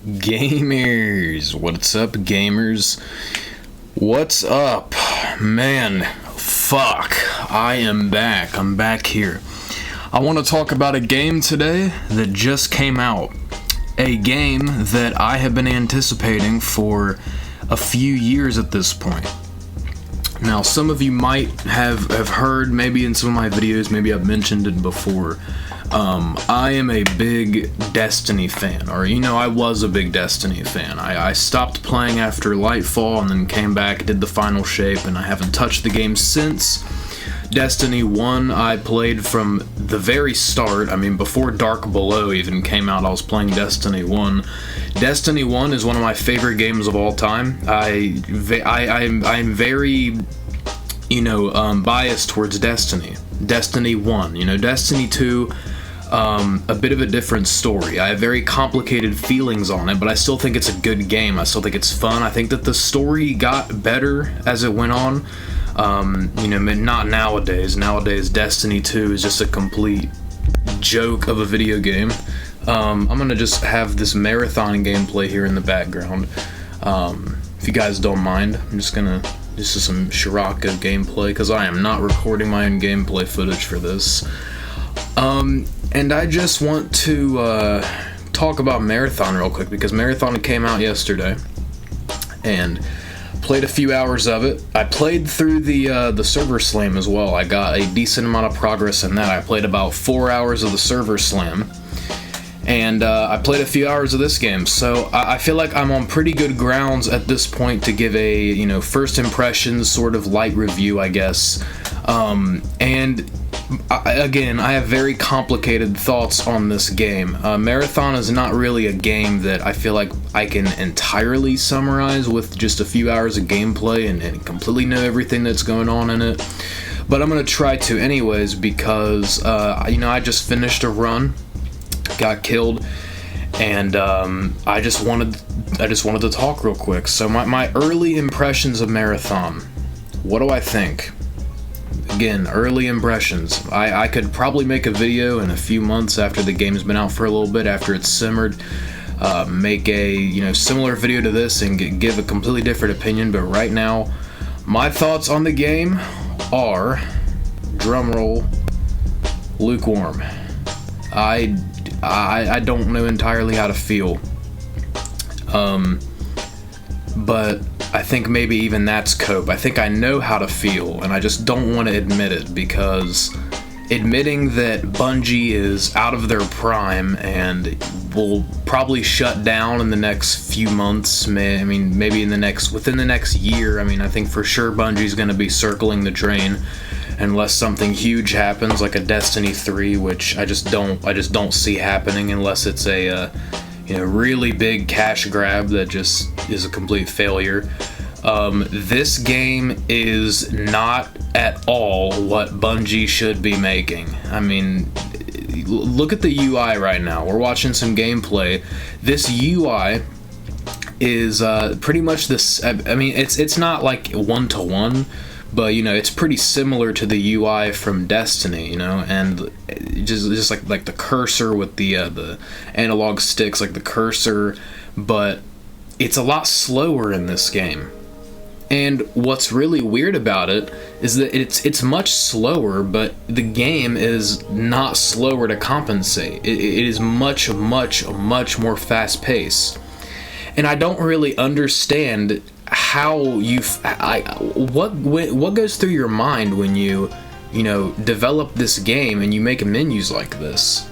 Gamers, what's up, gamers? What's up? Man, fuck, I am back. I'm back here. I want to talk about a game today that just came out. A game that I have been anticipating for a few years at this point. Now, some of you might have heard, maybe in some of my videos, maybe I've mentioned it before. I am a big Destiny fan, or I was a big Destiny fan. I stopped playing after Lightfall and then came back, did the final shape, and I haven't touched the game since. Destiny 1, I played from the very start. I mean, before Dark Below even came out, I was playing Destiny 1. Destiny 1 is one of my favorite games of all time. I'm very, biased towards Destiny. Destiny 1, Destiny 2, a bit of a different story. I have very complicated feelings on it, but I still think it's a good game. I still think it's fun. I think that the story got better as it went on. Not nowadays. Nowadays, Destiny 2 is just a complete joke of a video game. I'm gonna just have this marathon gameplay here in the background. If you guys don't mind, this is some Scirocco gameplay, because I am not recording my own gameplay footage for this. And I just want to talk about Marathon real quick, because Marathon came out yesterday, and played a few hours of it. I played through the server slam as well. I got a decent amount of progress in that. I played about 4 hours of the server slam, and I played a few hours of this game. So I feel like I'm on pretty good grounds at this point to give a first impressions sort of light review, I guess. I have very complicated thoughts on this game. Marathon is not really a game that I feel like I can entirely summarize with just a few hours of gameplay and completely know everything that's going on in it. But I'm going to try to anyways, because, I just finished a run, got killed, and I just wanted to talk real quick. So my early impressions of Marathon. What do I think? Again, early impressions. I could probably make a video in a few months after the game's been out for a little bit, after it's simmered, make a similar video to this and give a completely different opinion. But right now, my thoughts on the game are, drumroll, lukewarm. I don't know entirely how to feel, but I think maybe even that's cope. I think I know how to feel, and I just don't want to admit it, because admitting that Bungie is out of their prime and will probably shut down in the next few months, maybe within the next year. I think for sure Bungie's going to be circling the drain unless something huge happens, like a Destiny 3, which I just don't see happening unless it's a really big cash grab that just is a complete failure. This game is not at all what Bungie should be making. Look at the UI right now. We're watching some gameplay. This UI is pretty much this. It's not like one-to-one, but it's pretty similar to the UI from Destiny, and just like the cursor with the analog sticks, like the cursor, but it's a lot slower in this game. And what's really weird about it is that it's much slower, but the game is not slower to compensate. It is much more fast-paced. And I don't really understand how what goes through your mind when you develop this game and you make menus like this.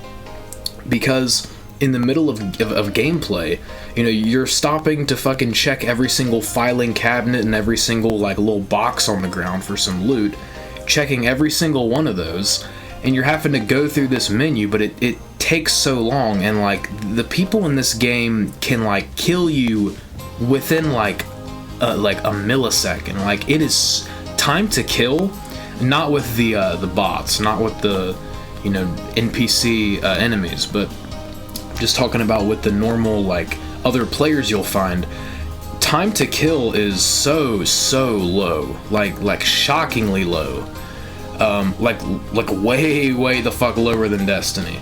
Because in the middle of gameplay, you're stopping to fucking check every single filing cabinet and every single little box on the ground for some loot, checking every single one of those, and you're having to go through this menu, but it takes so long, and the people in this game can kill you within a millisecond. It is time to kill, not with the bots, not with the NPC enemies, but just talking about with the normal other players you'll find. Time to kill is so low, shockingly low, way the fuck lower than Destiny.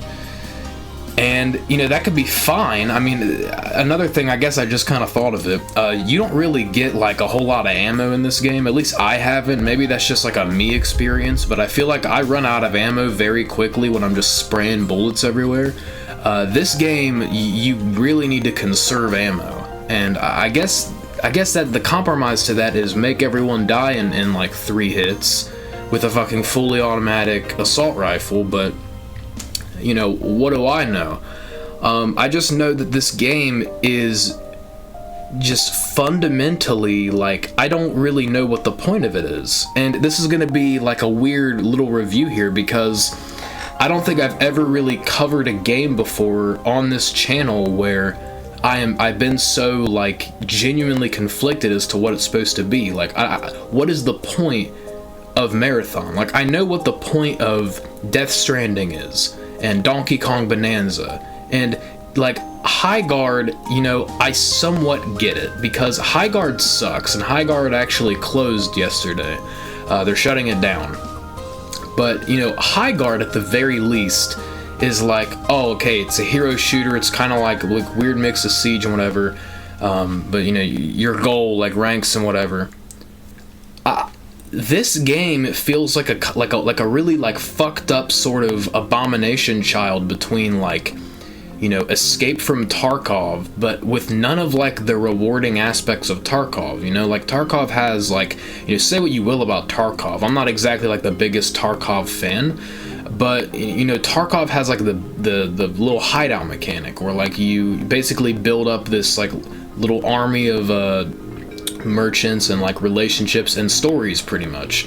And, you know, that could be fine. I mean, another thing, I guess I just kind of thought of it, you don't really get, like, a whole lot of ammo in this game. At least I haven't. Maybe that's just, like, a me experience, but I feel like I run out of ammo very quickly when I'm just spraying bullets everywhere. This game, you really need to conserve ammo. And I guess that the compromise to that is make everyone die in like 3 hits with a fucking fully automatic assault rifle, but, you know, what do I know? I just know that this game is just fundamentally, like, I don't really know what the point of it is. And this is going to be like a weird little review here, because I don't think I've ever really covered a game before on this channel where I've been so, like, genuinely conflicted as to what it's supposed to be. Like, what is the point of Marathon? Like, I know what the point of Death Stranding is, and Donkey Kong Bonanza, and, like, High Guard, you know, I somewhat get it, because High Guard sucks, and High Guard actually closed yesterday. They're shutting it down. But, you know, High Guard, at the very least, is like, oh, okay, it's a hero shooter, it's kind of like weird mix of Siege and whatever, but, you know, your goal, like, ranks and whatever. This game feels like a really, like, fucked up sort of abomination child between, like, you know, Escape from Tarkov, but with none of, like, the rewarding aspects of Tarkov, you know? Like, Tarkov has, like, you know, say what you will about Tarkov, I'm not exactly, like, the biggest Tarkov fan, but, you know, Tarkov has, like, the little hideout mechanic, where, like, you basically build up this, like, little army of, merchants and, like, relationships and stories, pretty much.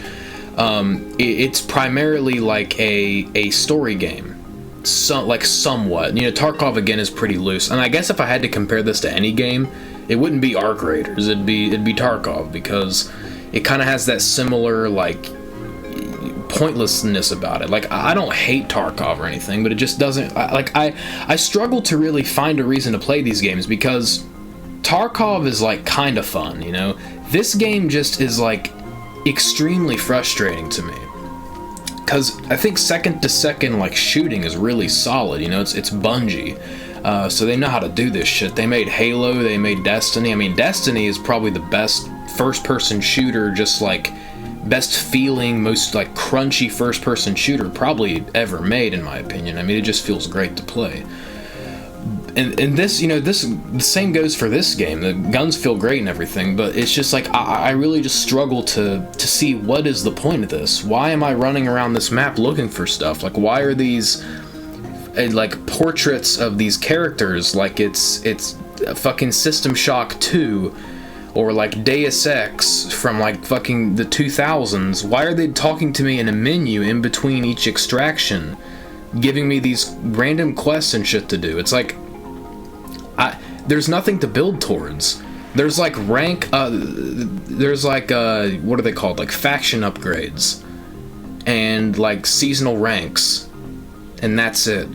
It's primarily, like, a story game. Somewhat. You know, Tarkov, again, is pretty loose, and I guess if I had to compare this to any game, it wouldn't be Arc Raiders, it'd be Tarkov, because it kind of has that similar, like, pointlessness about it. Like, I don't hate Tarkov or anything, but it just doesn't, I struggle to really find a reason to play these games, because Tarkov is, like, kind of fun, you know? This game just is, like, extremely frustrating to me. Because I think second-to-second, like, shooting is really solid, you know? It's Bungie, so they know how to do this shit. They made Halo, they made Destiny. I mean, Destiny is probably the best first-person shooter, just, like, best feeling, most, like, crunchy first-person shooter probably ever made, in my opinion. I mean, it just feels great to play. And this, you know, the same goes for this game. The guns feel great and everything, but it's just like, I really just struggle to see what is the point of this. Why am I running around this map looking for stuff? Like, why are these, like, portraits of these characters like it's fucking System Shock 2 or, like, Deus Ex from, like, fucking the 2000s? Why are they talking to me in a menu in between each extraction, giving me these random quests and shit to do? It's like, there's nothing to build towards. There's, like, there's, like, what are they called? Like, faction upgrades. And, like, seasonal ranks. And that's it.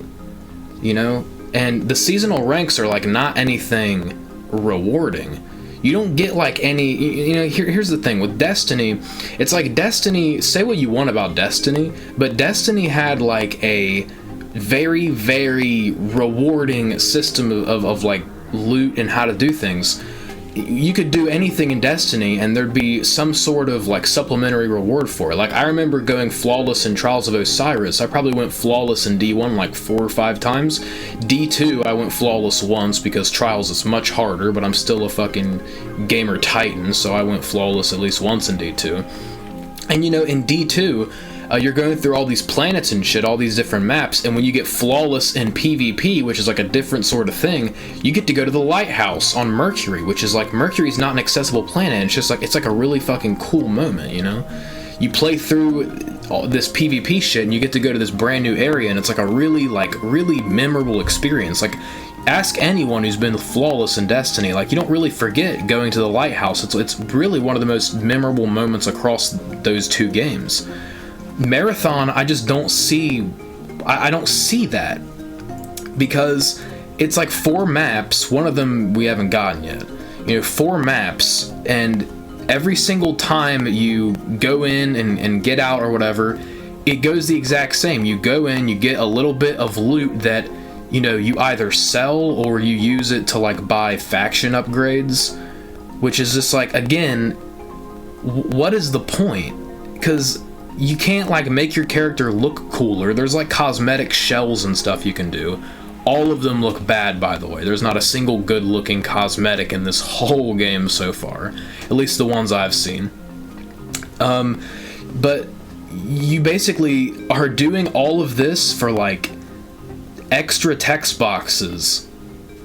You know? And the seasonal ranks are, like, not anything rewarding. You don't get, like, any, you know, here's the thing with Destiny. It's like Destiny, say what you want about Destiny, but Destiny had, like, a very, very rewarding system of like, loot and how to do things. You could do anything in Destiny and there'd be some sort of, like, supplementary reward for it. Like, I remember going flawless in Trials of Osiris. I probably went flawless in D1 like 4 or 5 times. D2 I went flawless once because Trials is much harder, but I'm still a fucking gamer titan, so I went flawless at least once in D2. And, you know, in D2 you're going through all these planets and shit, all these different maps, and when you get flawless in PvP, which is like a different sort of thing, you get to go to the lighthouse on Mercury, which is like, Mercury's not an accessible planet, it's just like, it's like a really fucking cool moment, you know? You play through all this PvP shit, and you get to go to this brand new area, and it's like a really, like, really memorable experience. Like, ask anyone who's been flawless in Destiny, like, you don't really forget going to the lighthouse. It's really one of the most memorable moments across those 2 games. Marathon, I just don't see, I don't see that, because it's like 4 maps, one of them we haven't gotten yet, you know, 4 maps, and every single time you go in and get out or whatever, it goes the exact same. You go in, you get a little bit of loot that you either sell or you use it to like buy faction upgrades, which is just like, again, what is the point? Because you can't like make your character look cooler. There's like cosmetic shells and stuff you can do. All of them look bad, by the way. There's not a single good looking cosmetic in this whole game so far, at least the ones I've seen. But you basically are doing all of this for like extra text boxes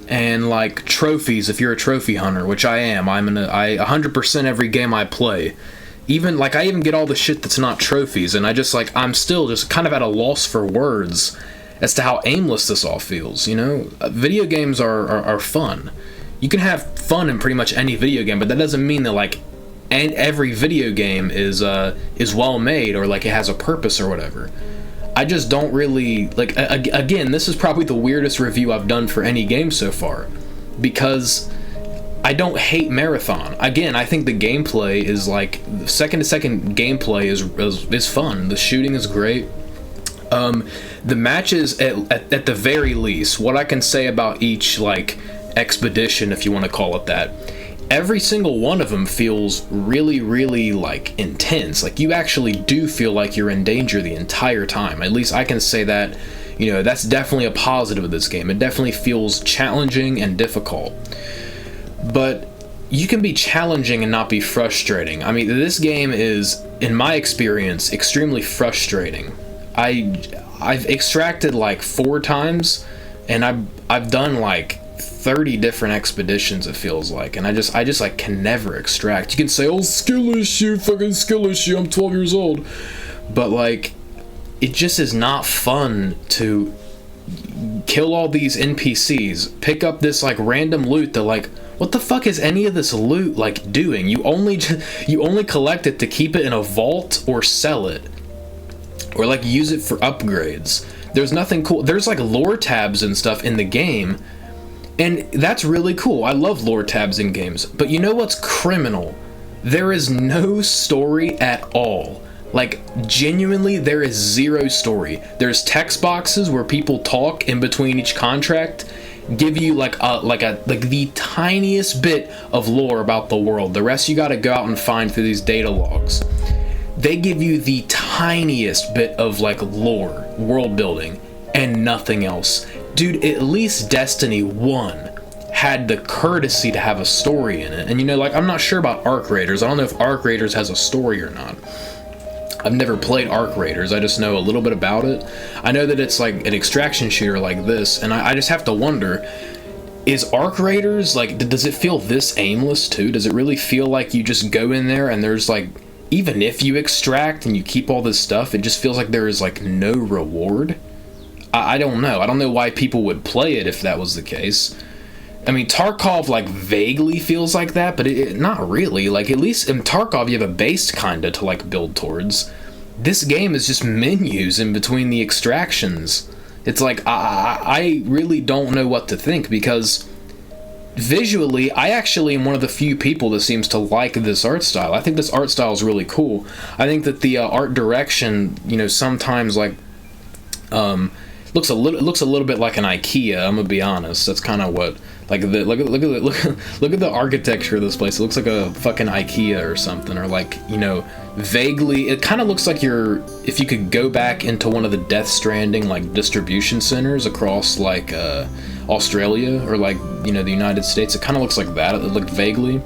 and like trophies if you're a trophy hunter, which I am. I 100% every game I play. Even like I even get all the shit that's not trophies, and I'm still just kind of at a loss for words as to how aimless this all feels. Video games are fun. You can have fun in pretty much any video game, but that doesn't mean that like every video game is well made or like it has a purpose or whatever. I just don't really like. Again, this is probably the weirdest review I've done for any game so far, because I don't hate Marathon. Again, I think the gameplay is like second-to-second gameplay is fun. The shooting is great. The matches, at the very least, what I can say about each like expedition, if you want to call it that, every single one of them feels really, really like intense. Like you actually do feel like you're in danger the entire time. At least I can say that. That's definitely a positive of this game. It definitely feels challenging and difficult. But you can be challenging and not be frustrating. I mean, this game is, in my experience, extremely frustrating. I've extracted like 4 times, and I've done like 30 different expeditions, it feels like, and I just like can never extract. You can say, oh, skill issue, fucking skill issue, I'm 12 years old. But like, it just is not fun to kill all these NPCs, pick up this like random loot that like, what the fuck is any of this loot like doing? You only collect it to keep it in a vault or sell it, or like use it for upgrades. There's nothing cool. There's like lore tabs and stuff in the game, and that's really cool. I love lore tabs in games. But you know what's criminal? There is no story at all. Like, genuinely, there is zero story. There's text boxes where people talk in between each contract, give you like the tiniest bit of lore about the world. The rest you gotta go out and find through these data logs. They give you the tiniest bit of like lore, world building, and nothing else. Dude, at least Destiny 1 had the courtesy to have a story in it. And like, I'm not sure about Arc Raiders. I don't know if Arc Raiders has a story or not. I've never played Arc Raiders. I just know a little bit about it. I know that it's like an extraction shooter like this, and I just have to wonder, is Arc Raiders, like, does it feel this aimless too? Does it really feel like you just go in there and there's like, even if you extract and you keep all this stuff, it just feels like there is like no reward? I don't know. I don't know why people would play it if that was the case. I mean, Tarkov like vaguely feels like that, but not really. Like, at least in Tarkov you have a base kinda to like build towards. This game is just menus in between the extractions. It's like, I really don't know what to think, because visually, I actually am one of the few people that seems to like this art style. I think this art style is really cool. I think that the art direction, sometimes like looks a little bit like an IKEA. I'm gonna be honest. That's kind of what, like, look at the architecture of this place. It looks like a fucking IKEA or something, or like, vaguely. It kind of looks like if you could go back into one of the Death Stranding like distribution centers across like Australia or like the United States. It kind of looks like that. It looked vaguely.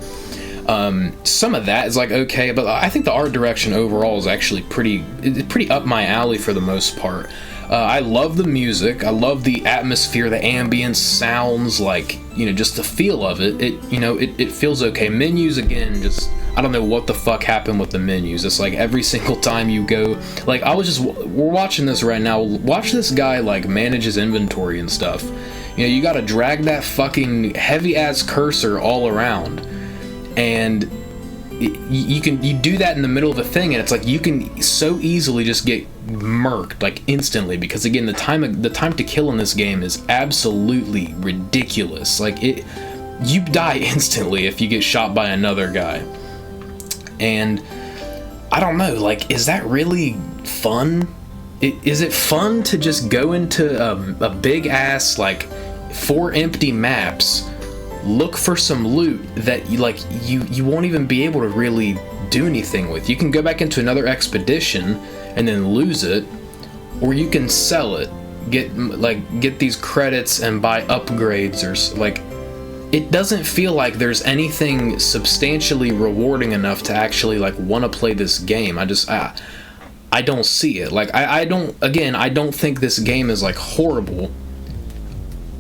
Some of that is like okay, but I think the art direction overall is actually pretty up my alley for the most part. I love the music. I love the atmosphere, the ambience, sounds, like, just the feel of it. It feels okay. Menus, again, just, I don't know what the fuck happened with the menus. It's like every single time you go, like, we're watching this right now. Watch this guy, like, manage his inventory and stuff. You gotta drag that fucking heavy-ass cursor all around. And you do that in the middle of a thing, and it's like you can so easily just get murked like instantly, because again, the time to kill in this game is absolutely ridiculous. Like, you die instantly if you get shot by another guy. And I don't know, like, is that really fun? is it fun to just go into a big ass, like, 4 empty maps, look for some loot that you won't even be able to really do anything with? You can go back into another expedition and then lose it, or you can sell it, get these credits and buy upgrades, or like, it doesn't feel like there's anything substantially rewarding enough to actually like want to play this game. I don't see it. Like, I don't think this game is like horrible.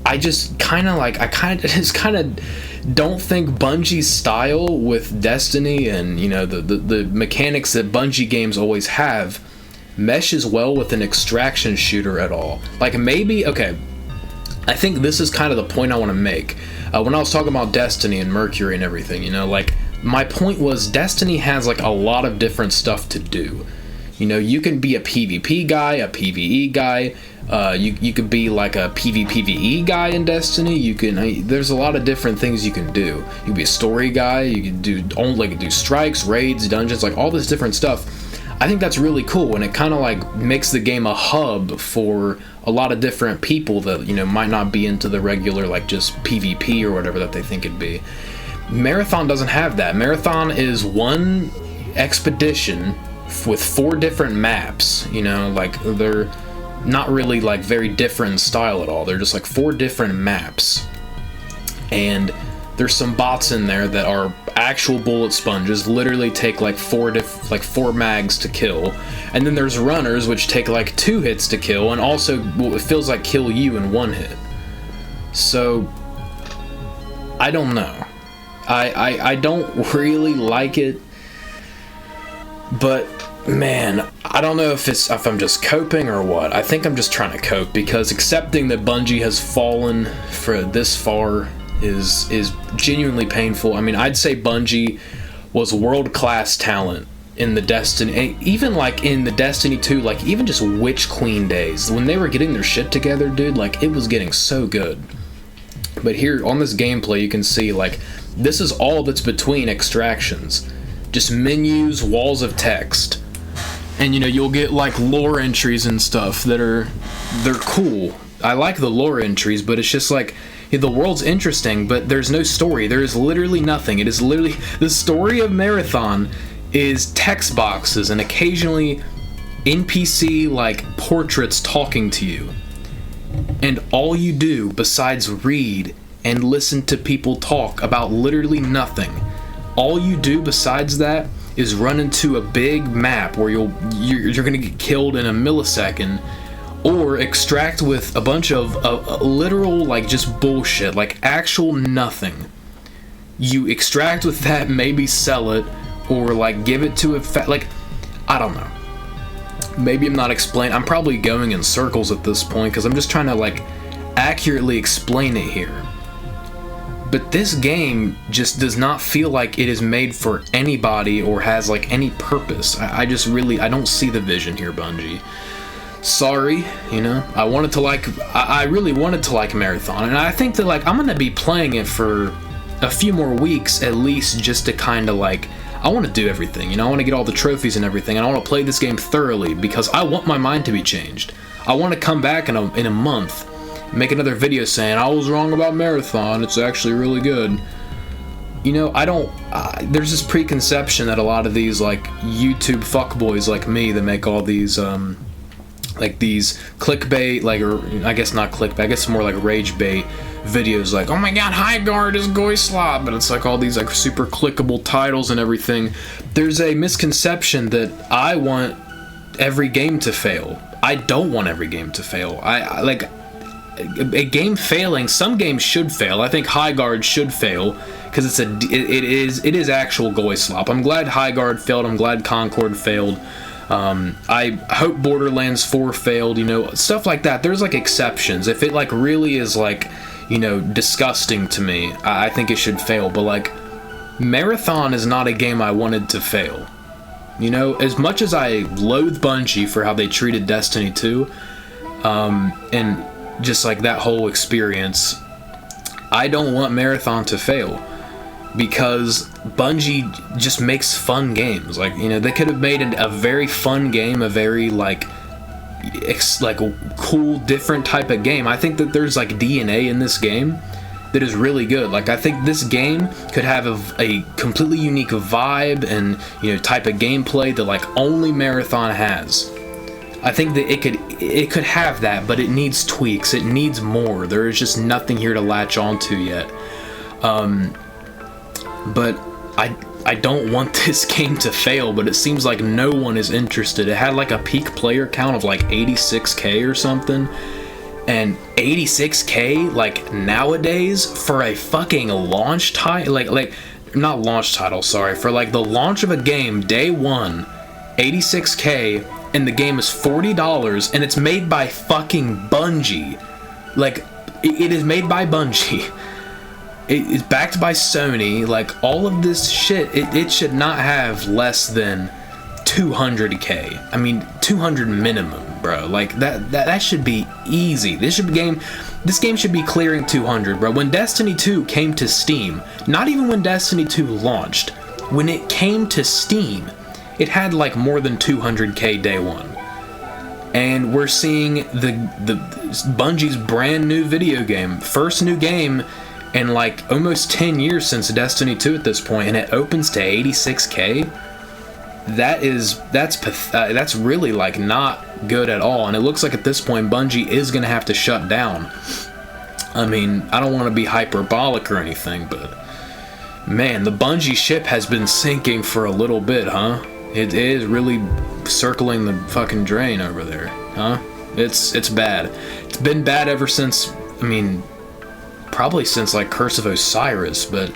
I just kind of don't think Bungie's style with Destiny and, you know, the mechanics that Bungie games always have meshes well with an extraction shooter at all. Like, maybe, okay, I think this is kind of the point I want to make. When I was talking about Destiny and Mercury and everything, you know, like, my point was Destiny has like a lot of different stuff to do. You know, you can be a PvP guy, a PvE guy. You could be like a PvPvE guy in Destiny. There's a lot of different things you can do. You can be a story guy. You can do strikes, raids, dungeons, like all this different stuff. I think that's really cool, and it kind of like makes the game a hub for a lot of different people that, you know, might not be into the regular like just PvP or whatever that they think it'd be. Marathon doesn't have that. Marathon is one expedition with 4 different maps. You know, like, they're not really like very different in style at all. They're just like 4 different maps, and there's some bots in there that are actual bullet sponges, literally take like 4 mags to kill, and then there's runners which take like 2 hits to kill, and also it feels like kill you in 1 hit. So I don't know. I don't really like it, but man, I don't know if I'm just coping or what. I think I'm just trying to cope, because accepting that Bungie has fallen for this far is genuinely painful. I mean, I'd say Bungie was world-class talent in the Destiny, even like in the Destiny 2, like even just Witch Queen days, when they were getting their shit together, dude, like it was getting so good. But here on this gameplay, you can see like this is all that's between extractions, just menus, walls of text. And, you know, you'll get like lore entries and stuff they're cool. I like the lore entries, but it's just like, the world's interesting, but there's no story. There is literally nothing. It is literally, the story of Marathon is text boxes and occasionally NPC like portraits talking to you. And all you do besides read and listen to people talk about literally nothing, all you do besides that is run into a big map where you're gonna get killed in a millisecond, or extract with a bunch of literal like just bullshit, like actual nothing. You extract with that, maybe sell it, or like give it to like, I don't know. Maybe I'm not explaining. I'm probably going in circles at this point because I'm just trying to like accurately explain it here. But this game just does not feel like it is made for anybody or has like any purpose. I don't see the vision here, Bungie. Sorry, you know, I really wanted to like Marathon, and I think that like I'm gonna be playing it for a few more weeks at least, just to kind of like, I want to do everything, you know, I want to get all the trophies and everything, and I want to play this game thoroughly because I want my mind to be changed. I want to come back in a month, make another video saying I was wrong about Marathon, it's actually really good. You know, there's this preconception that a lot of these like YouTube fuckboys like me that make all these like these clickbait, like, or I guess not clickbait, I guess more like rage bait videos, like, oh my god, Highguard is Goyslop, but it's like all these like super clickable titles and everything. There's a misconception that I want every game to fail. I don't want every game to fail. I like a game failing. Some games should fail. I think Highguard should fail because it is actual Goyslop. I'm glad Highguard failed. I'm glad Concord failed. I hope Borderlands 4 failed, you know, stuff like that. There's like exceptions. If it like really is like, you know, disgusting to me, I think it should fail. But like, Marathon is not a game I wanted to fail. You know, as much as I loathe Bungie for how they treated Destiny 2, and just like that whole experience, I don't want Marathon to fail. Because Bungie just makes fun games. Like, you know, they could have made a very fun game, a very, like, like a cool, different type of game. I think that there's like DNA in this game that is really good. Like, I think this game could have a completely unique vibe and, you know, type of gameplay that like only Marathon has. I think that it could have that, but it needs tweaks. It needs more. There is just nothing here to latch onto yet. But I don't want this game to fail, but it seems like no one is interested. It had like a peak player count of like 86k or something. And 86k, like, nowadays, for a fucking launch title, like, not launch title, sorry, for, like, the launch of a game, day one, 86k, and the game is $40, and it's made by fucking Bungie. Like, it is made by Bungie. It is backed by Sony. Like, all of this shit, it should not have less than 200k. I mean, 200 minimum, bro. Like, that should be easy. This game should be clearing 200, bro. When Destiny 2 came to Steam, not even when Destiny 2 launched, when it came to Steam, it had like more than 200k day one. And we're seeing the Bungie's brand new video game, first new game in like almost 10 years since Destiny 2 at this point, and it opens to 86k. That's really like not good at all, and it looks like at this point Bungie is gonna have to shut down. I mean, I don't want to be hyperbolic or anything, but man, the Bungie ship has been sinking for a little bit, huh? It is really circling the fucking drain over there, huh? It's bad. It's been bad ever since, I mean, probably since like Curse of Osiris, but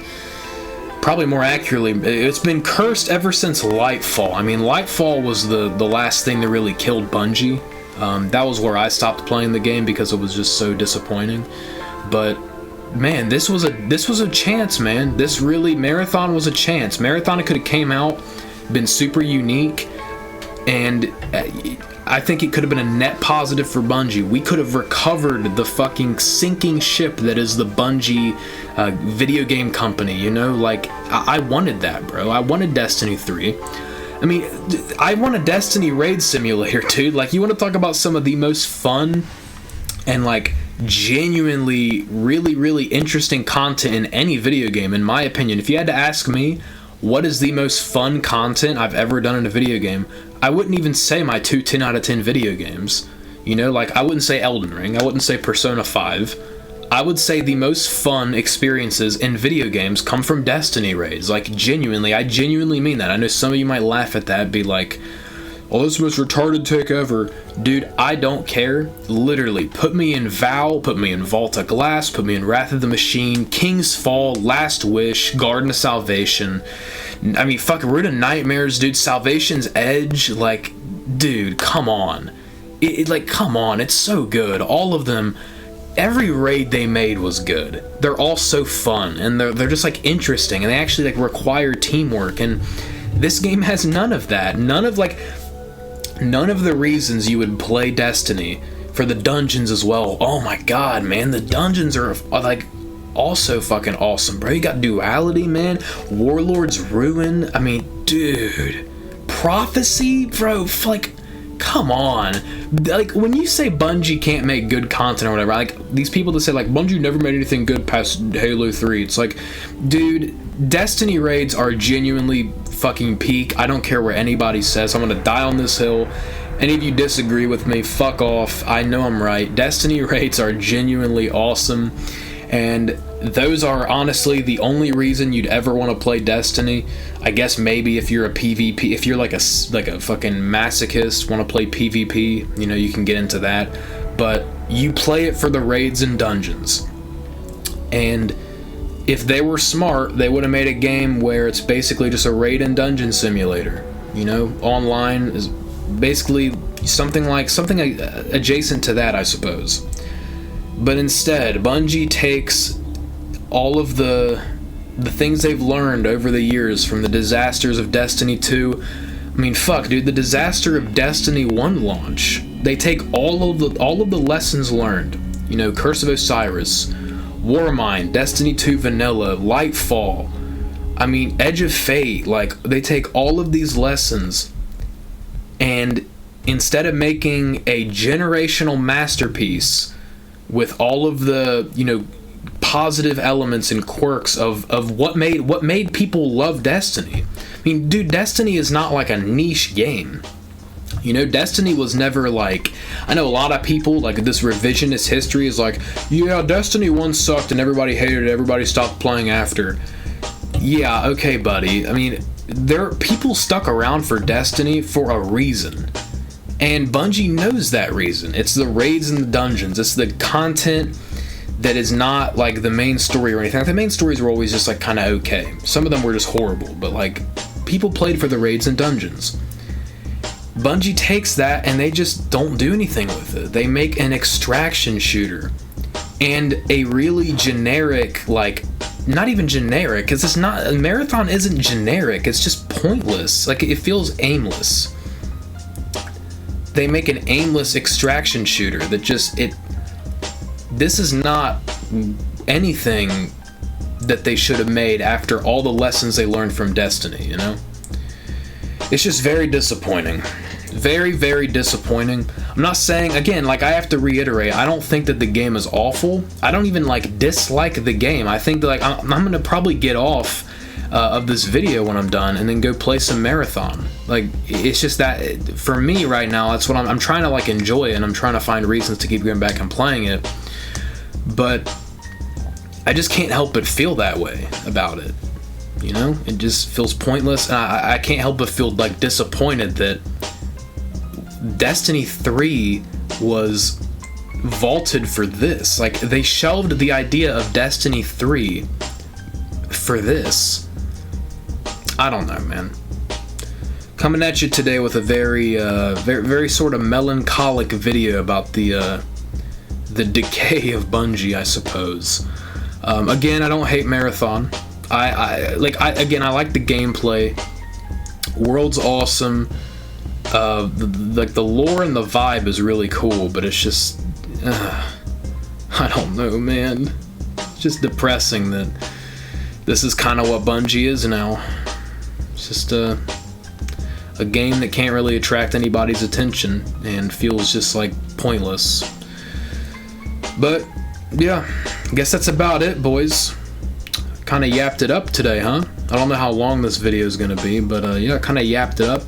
probably more accurately, it's been cursed ever since Lightfall. I mean, Lightfall was the last thing that really killed Bungie. That was where I stopped playing the game because it was just so disappointing. But man, this was a chance, man. This really, Marathon was a chance. Marathon could have came out, been super unique, and I think it could have been a net positive for Bungie. We could have recovered the fucking sinking ship that is the Bungie video game company, you know? Like, I wanted that, bro. I wanted Destiny 3. I mean, I want a Destiny raid simulator, dude. Like, you want to talk about some of the most fun and, like, genuinely really, really interesting content in any video game, in my opinion. If you had to ask me what is the most fun content I've ever done in a video game, I wouldn't even say my two 10 out of 10 video games. You know, like, I wouldn't say Elden Ring. I wouldn't say Persona 5. I would say the most fun experiences in video games come from Destiny raids. Like, genuinely, I genuinely mean that. I know some of you might laugh at that, be like, oh, this is the most retarded take ever. Dude, I don't care. Literally, put me in VOW, put me in Vault of Glass, put me in Wrath of the Machine, King's Fall, Last Wish, Garden of Salvation. I mean, fuck, Root of Nightmares, dude, Salvation's Edge. Like, dude, come on. Like, come on, it's so good. All of them, every raid they made was good. They're all so fun, and they're just, like, interesting, and they actually, like, require teamwork, and this game has none of that. None of the reasons you would play Destiny. For the dungeons as well. Oh my god, man, the dungeons are like also fucking awesome, bro. You got Duality, man. Warlord's Ruin. I mean, dude. Prophecy, bro. Like, come on. Like, when you say Bungie can't make good content or whatever, like, these people that say, like, Bungie never made anything good past Halo 3. It's like, dude, Destiny raids are genuinely fucking peak. I don't care what anybody says. I'm gonna die on this hill. Any of you disagree with me, fuck off. I know I'm right. Destiny raids are genuinely awesome, and those are honestly the only reason you'd ever want to play Destiny. I guess maybe if you're a PvP, if you're like a fucking masochist, want to play PvP, you know, you can get into that. But you play it for the raids and dungeons. And if they were smart, they would have made a game where it's basically just a raid and dungeon simulator. You know, online is basically something adjacent to that, I suppose. But instead, Bungie takes all of the things they've learned over the years from the disasters of Destiny 2. I mean, fuck, dude, the disaster of Destiny 1 launch. They take all of the lessons learned. You know, Curse of Osiris, Warmind, Destiny 2 Vanilla, Lightfall. I mean, Edge of Fate. Like, they take all of these lessons and instead of making a generational masterpiece with all of the, you know, positive elements and quirks of what made people love Destiny. I mean, dude, Destiny is not like a niche game. You know, Destiny was never like, I know a lot of people, like this revisionist history is like, yeah, Destiny 1 sucked and everybody hated it, everybody stopped playing after. Yeah, okay, buddy. I mean, people stuck around for Destiny for a reason. And Bungie knows that reason. It's the raids and the dungeons. It's the content that is not like the main story or anything. Like, the main stories were always just like kind of okay. Some of them were just horrible, but like people played for the raids and dungeons. Bungie takes that and they just don't do anything with it. They make an extraction shooter and a really generic, like, not even generic, because it's not, Marathon isn't generic, it's just pointless. Like, it feels aimless. They make an aimless extraction shooter that just, this is not anything that they should have made after all the lessons they learned from Destiny, you know? It's just very disappointing. Very, very disappointing. I'm not saying, again, like, I have to reiterate, I don't think that the game is awful. I don't even, like, dislike the game. I think that, like, I'm going to probably get off of this video when I'm done and then go play some Marathon. Like, it's just that, for me right now, that's what I'm trying to, like, enjoy it, and I'm trying to find reasons to keep going back and playing it. But I just can't help but feel that way about it. You know? It just feels pointless, and I can't help but feel, like, disappointed that Destiny 3 was vaulted for this. Like, they shelved the idea of Destiny 3 for this. I don't know, man. Coming at you today with a very, very sort of melancholic video about the decay of Bungie, I suppose. Again, I don't hate Marathon. I like the gameplay. World's awesome. Like the lore and the vibe is really cool, but it's just, I don't know, man. It's just depressing that this is kind of what Bungie is now. It's just a game that can't really attract anybody's attention and feels just like pointless. But yeah, I guess that's about it, boys. Kind of yapped it up today, huh? I don't know how long this video is gonna be, but yeah, kind of yapped it up.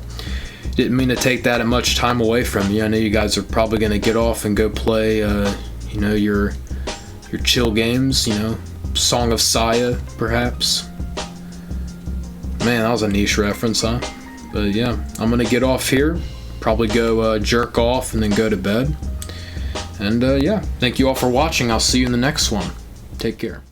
Didn't mean to take that much time away from you. I know you guys are probably gonna get off and go play, you know, your chill games. You know, Song of Saya, perhaps. Man, that was a niche reference, huh? But yeah, I'm gonna get off here. Probably go jerk off and then go to bed. And yeah, thank you all for watching. I'll see you in the next one. Take care.